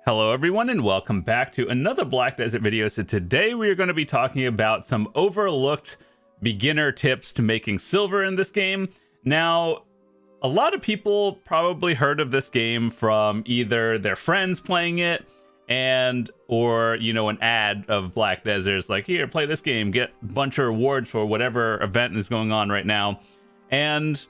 Hello everyone and welcome back to another Black Desert video. So today we are going to be talking about some overlooked beginner tips to making silver in this game. Now, a lot of people probably heard of this game from either their friends playing it or an ad of Black Desert's like, here, play this game, get a bunch of rewards for whatever event is going on right now. And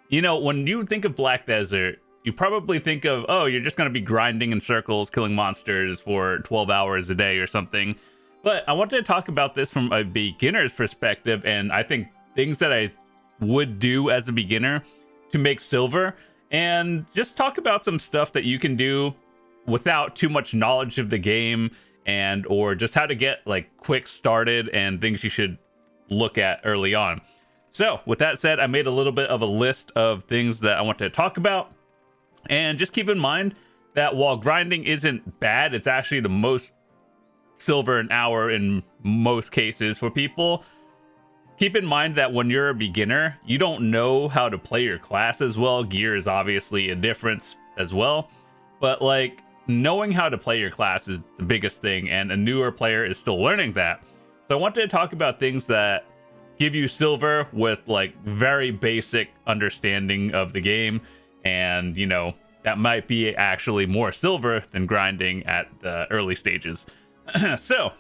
when you think of Black Desert, you probably think of, oh, you're just going to be grinding in circles, killing monsters for 12 hours a day or something. But I wanted to talk about this from a beginner's perspective, and I think things that I would do as a beginner to make silver, and just talk about some stuff that you can do without too much knowledge of the game, and or just how to get like quick started and things you should look at early on. So with that said, I made a little bit of a list of things that I want to talk about. And just keep in mind that while grinding isn't bad, it's actually the most silver an hour in most cases for people. Keep in mind that when you're a beginner, you don't know how to play your class as well. Gear is obviously a difference as well. But like knowing how to play your class is the biggest thing, and a newer player is still learning that. So I wanted to talk about things that give you silver with like very basic understanding of the game. And, that might be actually more silver than grinding at the early stages. So,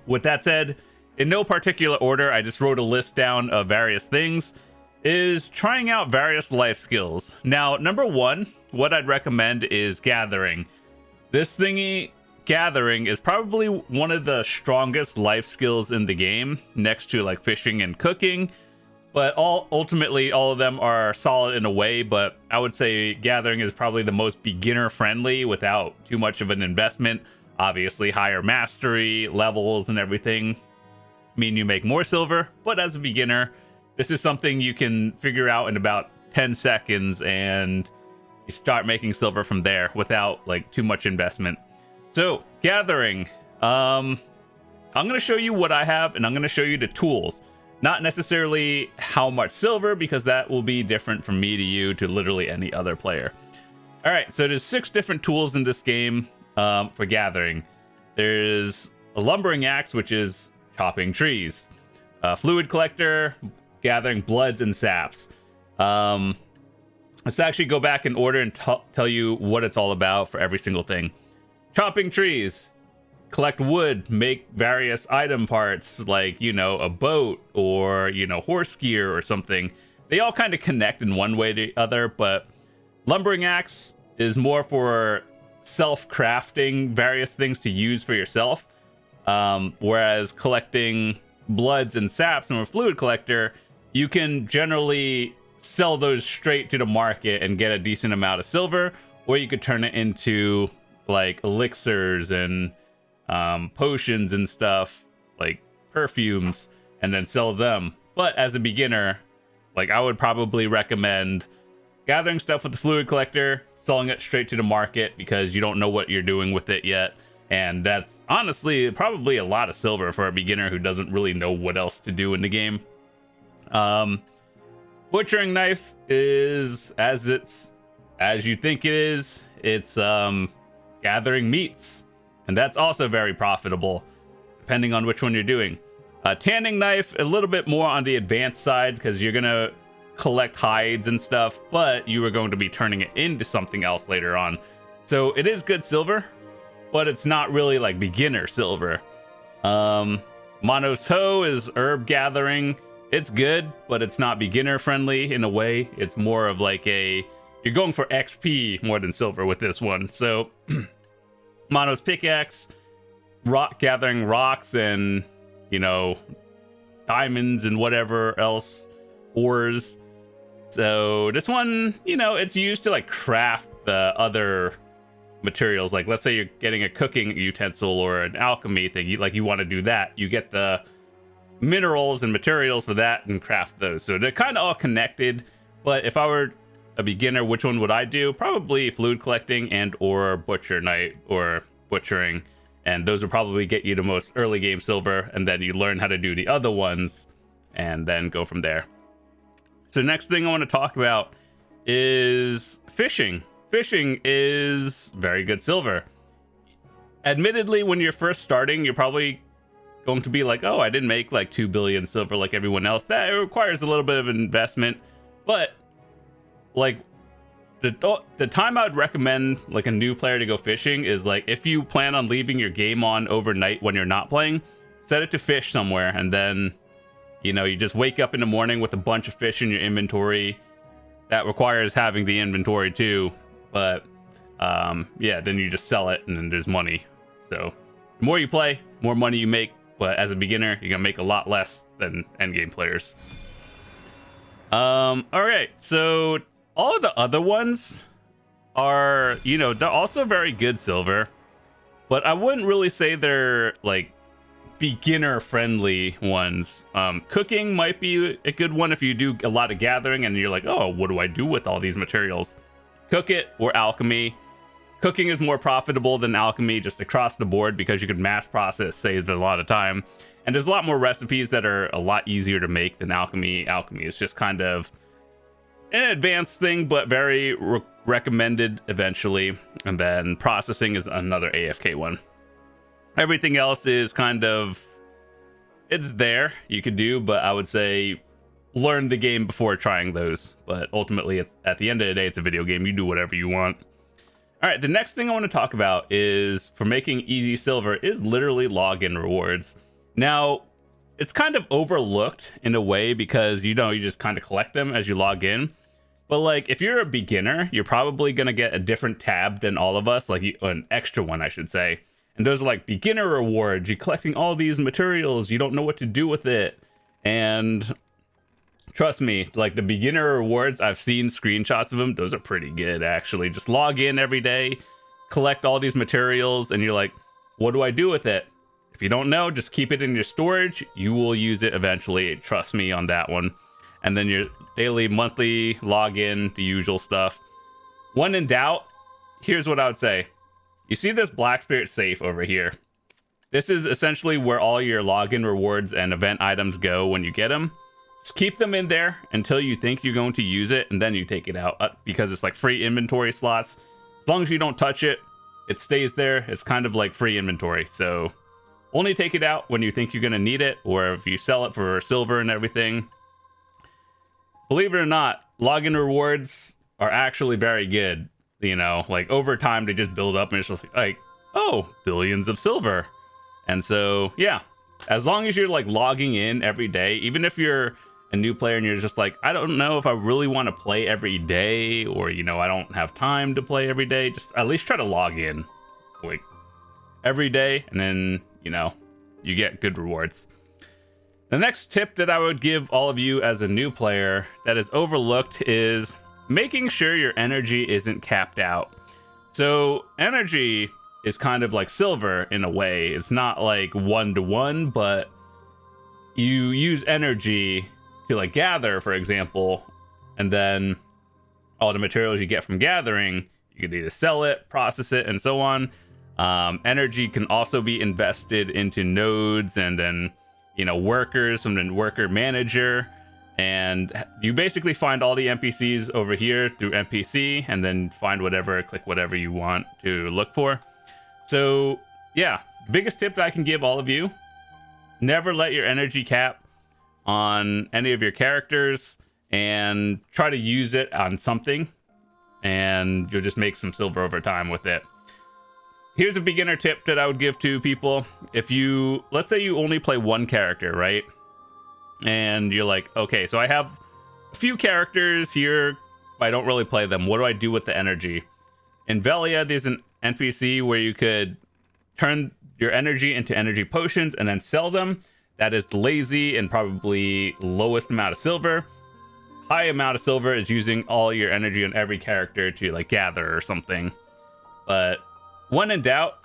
with that said, in no particular order, I just wrote a list down of various things, is trying out various life skills. Now, number one, what I'd recommend is gathering. This thingy, gathering, is probably one of the strongest life skills in the game, next to like fishing and cooking. But ultimately, all of them are solid in a way, but I would say gathering is probably the most beginner friendly without too much of an investment. Obviously, higher mastery levels and everything mean you make more silver, but as a beginner, this is something you can figure out in about 10 seconds and you start making silver from there without like too much investment. So, gathering. I'm going to show you what I have, and I'm going to show you the tools. Not necessarily how much silver, because that will be different from me to you to literally any other player. All right, so there's 6 different tools in this game for gathering. There's a lumbering axe, which is chopping trees. A fluid collector, gathering bloods and saps. Let's actually go back in order and tell you what it's all about for every single thing. Chopping trees. Collect wood, make various item parts like, a boat or, horse gear or something. They all kind of connect in one way or the other, but lumbering axe is more for self-crafting various things to use for yourself. Whereas collecting bloods and saps from a fluid collector, you can generally sell those straight to the market and get a decent amount of silver, or you could turn it into like elixirs and potions and stuff, like perfumes, and then sell them. But as a beginner, like I would probably recommend gathering stuff with the fluid collector, selling it straight to the market, because you don't know what you're doing with it yet, and that's honestly probably a lot of silver for a beginner who doesn't really know what else to do in the game. Butchering knife is as you think it is. It's gathering meats. And that's also very profitable, depending on which one you're doing. Tanning knife, a little bit more on the advanced side, because you're going to collect hides and stuff, but you are going to be turning it into something else later on. So it is good silver, but it's not really like beginner silver. Mono's hoe is herb gathering. It's good, but it's not beginner friendly in a way. It's more of like you're going for XP more than silver with this one. So Mono's pickaxe, gathering rocks and, diamonds and whatever else, ores. So this one, it's used to like craft the other materials. Like let's say you're getting a cooking utensil or an alchemy thing, you want to do that. You get the minerals and materials for that and craft those. So they're kind of all connected. But if I were a beginner, which one would I do? Probably fluid collecting and or butcher knight or butchering, and those would probably get you the most early game silver, and then you learn how to do the other ones and then go from there. So next thing I want to talk about is fishing. fishing is very good silver. Admittedly, when you're first starting, you're probably going to be like, oh, I didn't make like 2 billion silver like everyone else. That requires a little bit of investment, but like the time I would recommend like a new player to go fishing is like if you plan on leaving your game on overnight when you're not playing, set it to fish somewhere, and then you just wake up in the morning with a bunch of fish in your inventory. That requires having the inventory too, but yeah, then you just sell it and then there's money. So the more you play, more money you make, but as a beginner, you're gonna make a lot less than endgame players. All right, so all of the other ones are, they're also very good silver, but I wouldn't really say they're like beginner friendly ones. Cooking might be a good one if you do a lot of gathering and you're like, oh, what do I do with all these materials? Cook it, or alchemy. Cooking is more profitable than alchemy just across the board because you can mass process, saves a lot of time, and there's a lot more recipes that are a lot easier to make than alchemy. Alchemy is just kind of an advanced thing, but very recommended eventually. And then processing is another AFK one. Everything else is kind of, it's there, you could do, but I would say learn the game before trying those. But ultimately, it's, at the end of the day, it's a video game. You do whatever you want. All right, the next thing I want to talk about is, for making easy silver, is literally login rewards. Now, it's kind of overlooked in a way because, you just kind of collect them as you log in. But like, if you're a beginner, you're probably going to get a different tab than all of us, like an extra one, I should say. And those are like beginner rewards. You're collecting all these materials. You don't know what to do with it. And trust me, like the beginner rewards, I've seen screenshots of them. Those are pretty good, actually. Just log in every day, collect all these materials, and you're like, what do I do with it? If you don't know, just keep it in your storage. You will use it eventually. Trust me on that one. And then your daily, monthly login, the usual stuff. When in doubt, here's what I would say. You see this Black Spirit safe over here? This is essentially where all your login rewards and event items go when you get them. Just keep them in there until you think you're going to use it, and then you take it out because it's like free inventory slots. As long as you don't touch it, it stays there. It's kind of like free inventory. So only take it out when you think you're going to need it, or if you sell it for silver and everything. Believe it or not, login rewards are actually very good. Like over time they just build up and it's just like, oh, billions of silver. And so, yeah, as long as you're like logging in every day, even if you're a new player and you're just like, I don't know if I really want to play every day, or, I don't have time to play every day, just at least try to log in like every day. And then, you get good rewards. The next tip that I would give all of you as a new player that is overlooked is making sure your energy isn't capped out. So energy is kind of like silver in a way. It's not like 1-to-1, but you use energy to like gather, for example, and then all the materials you get from gathering, you can either sell it, process it, and so on. Energy can also be invested into nodes and then, workers from the worker manager. And you basically find all the NPCs over here through NPC, and then find whatever, click whatever you want to look for. So yeah, biggest tip that I can give all of you, never let your energy cap on any of your characters, and try to use it on something, and you'll just make some silver over time with it. Here's a beginner tip that I would give to people. If you, let's say you only play one character, right? And you're like, okay, so I have a few characters here, but I don't really play them. What do I do with the energy? In Velia, there's an NPC where you could turn your energy into energy potions and then sell them. That is lazy and probably lowest amount of silver. High amount of silver is using all your energy on every character to like gather or something. But when in doubt,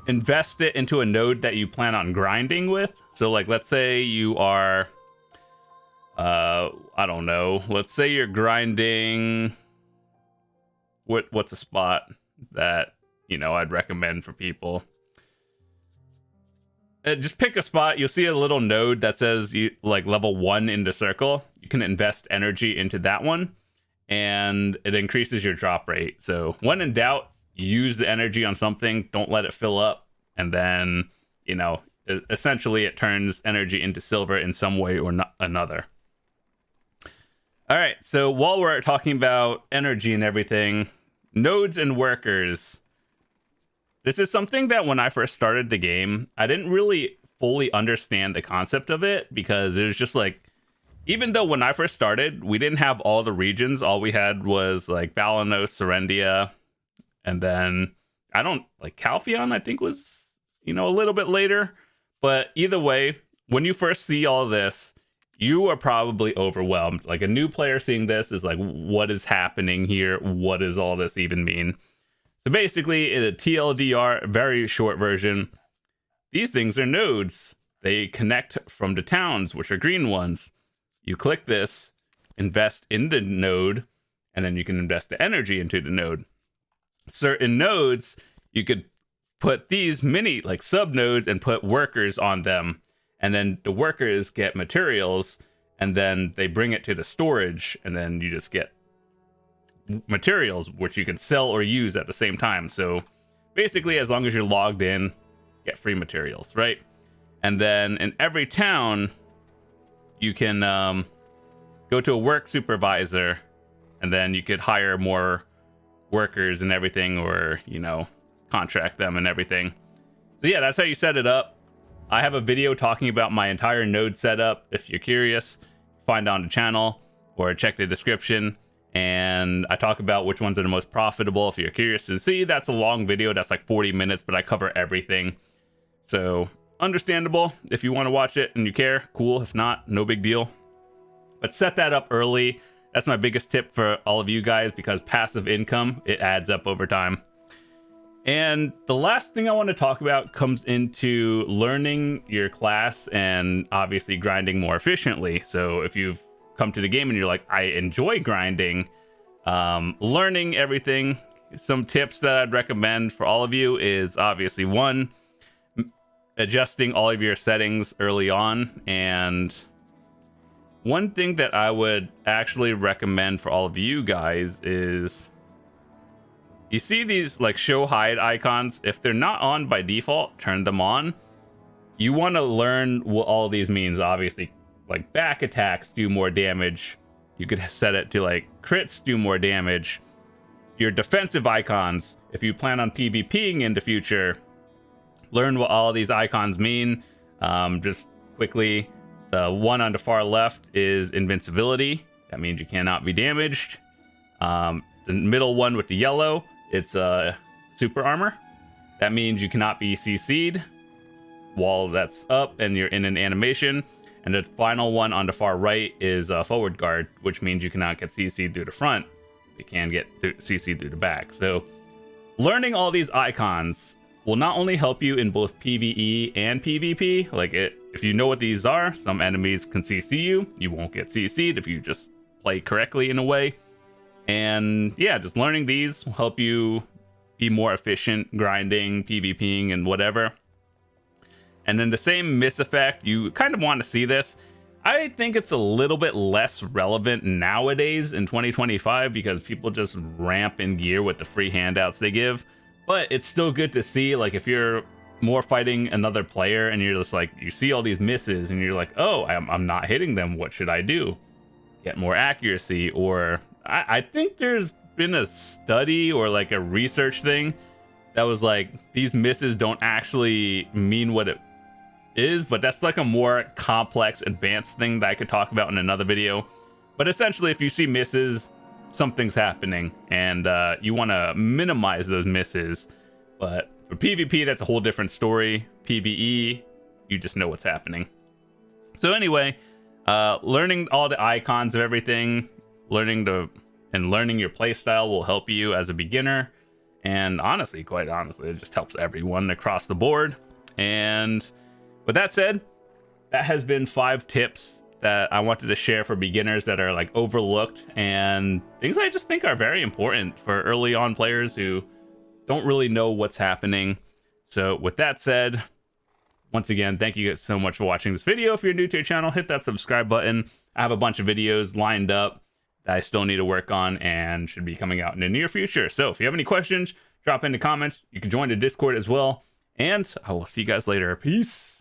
invest it into a node that you plan on grinding with. So like, let's say you are, I don't know, let's say you're grinding, what's a spot that, I'd recommend for people? Just pick a spot. You'll see a little node that says you like level 1 in the circle. You can invest energy into that one, and it increases your drop rate. So when in doubt, use the energy on something, don't let it fill up, and then, you know, essentially it turns energy into silver in some way or another. All right, so while we're talking about energy and everything, nodes and workers. This is something that when I first started the game, I didn't really fully understand the concept of it, because it was just like, even though when I first started, we didn't have all the regions. All we had was like Balanos, Serendia, and then Calpheon, I think was, you know, a little bit later. But either way, when you first see all this, you are probably overwhelmed. Like, a new player seeing this is like, what is happening here? What does all this even mean? So basically, in a TLDR, very short version, these things are nodes. They connect from the towns, which are green ones. You click this, invest in the node, and then you can invest the energy into the node. Certain nodes, you could put these mini like sub nodes and put workers on them, and then the workers get materials, and then they bring it to the storage, and then you just get materials which you can sell or use at the same time. So basically, as long as you're logged in, get free materials, right? And then in every town, you can go to a work supervisor, and then you could hire more workers and everything, or, you know, contract them and everything. So yeah, that's how you set it up. I have a video talking about my entire node setup. If you're curious, find on the channel or check the description. And I talk about which ones are the most profitable. If you're curious to see, that's a long video. That's like 40 minutes, but I cover everything. So understandable. If you want to watch it and you care, cool. If not, no big deal. But set that up early. That's my biggest tip for all of you guys, because passive income, it adds up over time. And the last thing I want to talk about comes into learning your class and obviously grinding more efficiently. So if you've come to the game and you're like, I enjoy grinding, learning everything, some tips that I'd recommend for all of you is obviously, one, adjusting all of your settings early on. And one thing that I would actually recommend for all of you guys is, you see these like show hide icons. If they're not on by default, turn them on. You want to learn what all these means. Obviously, like back attacks do more damage. You could set it to like crits do more damage. Your defensive icons, if you plan on PvPing in the future, learn what all these icons mean. Just quickly, the one on the far left is invincibility. That means you cannot be damaged. The middle one with the yellow, it's super armor. That means you cannot be CC'd while that's up and you're in an animation. And the final one on the far right is forward guard, which means you cannot get CC'd through the front. You can get CC'd through the back. So learning all these icons will not only help you in both PvE and PvP. Like, if you know what these are, some enemies can CC you. You won't get CC'd if you just play correctly in a way. And yeah, just learning these will help you be more efficient grinding, PvPing, and whatever. And then the same miss effect, you kind of want to see this. I think it's a little bit less relevant nowadays in 2025 because people just ramp in gear with the free handouts they give. But it's still good to see, like, if you're more fighting another player and you're just like, you see all these misses and you're like, oh, I'm not hitting them. What should I do? Get more accuracy. Or I think there's been a study or like a research thing that was like, these misses don't actually mean what it is, but that's like a more complex, advanced thing that I could talk about in another video. But essentially, if you see misses, something's happening, and you want to minimize those misses. But for PvP, that's a whole different story. PvE, you just know what's happening. So anyway, learning all the icons of everything, learning your playstyle will help you as a beginner. And honestly, quite honestly, it just helps everyone across the board. And with that said, that has been 5 tips that I wanted to share for beginners that are like overlooked and things I just think are very important for early on players who don't really know what's happening. So with that said, once again, thank you so much for watching this video. If you're new to your channel, hit that subscribe button. I have a bunch of videos lined up that I still need to work on and should be coming out in the near future. So if you have any questions, drop in the comments. You can join the Discord as well. And I will see you guys later. Peace.